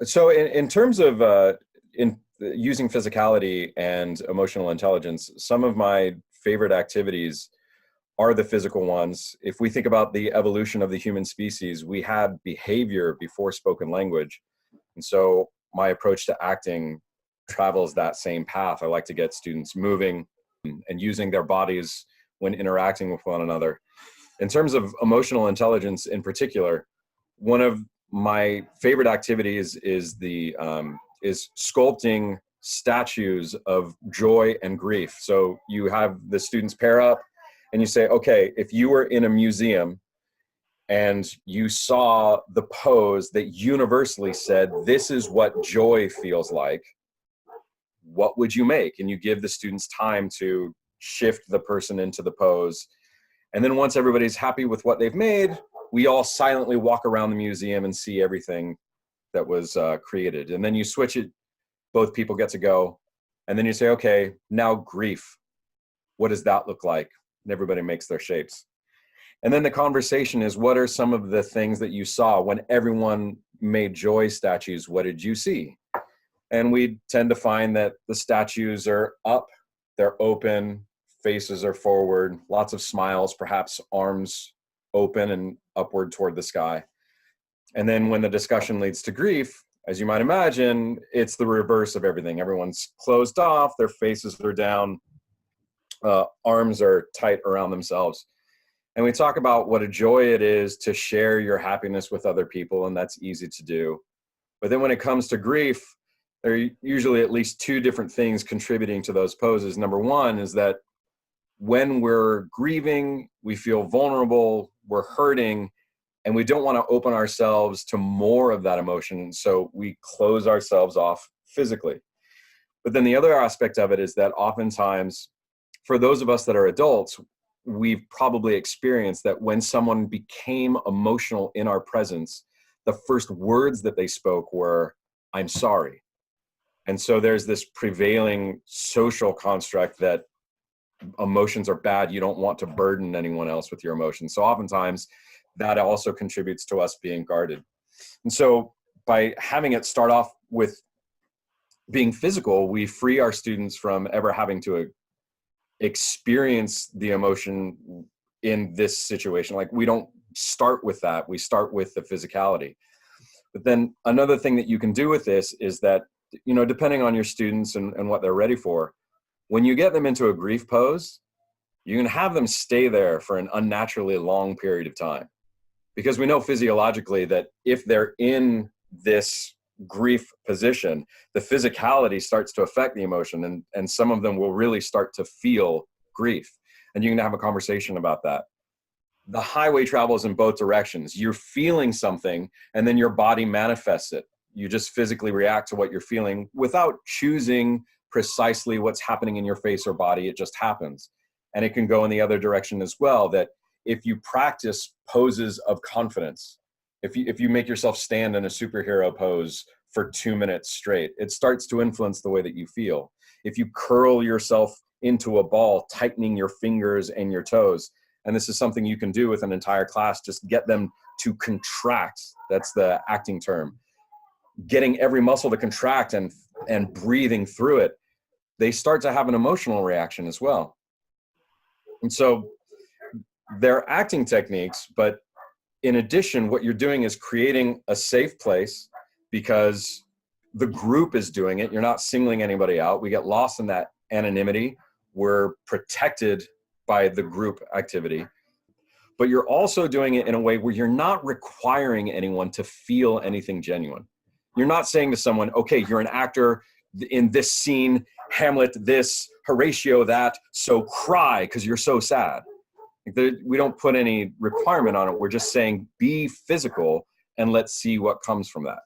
So in terms of in using physicality and emotional intelligence, some of my favorite activities are the physical ones. If we think about the evolution of the human species, we had behavior before spoken language. And so my approach to acting travels that same path. I like to get students moving and using their bodies when interacting with one another. In terms of emotional intelligence in particular, one of my favorite activities is sculpting statues of joy and grief. So you have the students pair up and you say, okay, if you were in a museum and you saw the pose that universally said, this is what joy feels like, what would you make? And you give the students time to shift the person into the pose. And then once everybody's happy with what they've made, we all silently walk around the museum and see everything that was created. And then you switch it, both people get to go. And then you say, okay, now grief. What does that look like? And everybody makes their shapes. And then the conversation is, what are some of the things that you saw when everyone made joy statues? What did you see? And we tend to find that the statues are up, they're open, faces are forward, lots of smiles, perhaps arms open and upward toward the sky. And then when the discussion leads to grief, as you might imagine, it's the reverse of everything. Everyone's closed off, their faces are down, arms are tight around themselves. And we talk about what a joy it is to share your happiness with other people, and that's easy to do. But then when it comes to grief, there are usually at least two different things contributing to those poses. Number one is that when we're grieving, we feel vulnerable, we're hurting, and we don't want to open ourselves to more of that emotion, so we close ourselves off physically. But then the other aspect of it is that oftentimes, for those of us that are adults, we've probably experienced that when someone became emotional in our presence, the first words that they spoke were, "I'm sorry." And so there's this prevailing social construct that emotions are bad. You don't want to burden anyone else with your emotions. So oftentimes that also contributes to us being guarded. And so by having it start off with being physical, we free our students from ever having to experience the emotion in this situation. Like, we don't start with that. We start with the physicality. But then another thing that you can do with this is that, you know, depending on your students and what they're ready for, when you get them into a grief pose, you can have them stay there for an unnaturally long period of time. Because we know physiologically that if they're in this grief position, the physicality starts to affect the emotion, and some of them will really start to feel grief. And you can have a conversation about that. The highway travels in both directions. You're feeling something, and then your body manifests it. You just physically react to what you're feeling without choosing precisely what's happening in your face or body. It just happens. And it can go in the other direction as well, that if you practice poses of confidence, if you make yourself stand in a superhero pose for 2 minutes straight, it starts to influence the way that you feel. If you curl yourself into a ball, tightening your fingers and your toes, and this is something you can do with an entire class, just get them to contract. That's the acting term. Getting every muscle to contract and breathing through it, they start to have an emotional reaction as well. And so they're acting techniques, but in addition, what you're doing is creating a safe place because the group is doing it. You're not singling anybody out. We get lost in that anonymity. We're protected by the group activity. But you're also doing it in a way where you're not requiring anyone to feel anything genuine. You're not saying to someone, okay, you're an actor in this scene, Hamlet this, Horatio that, so cry because you're so sad. We don't put any requirement on it. We're just saying be physical and let's see what comes from that.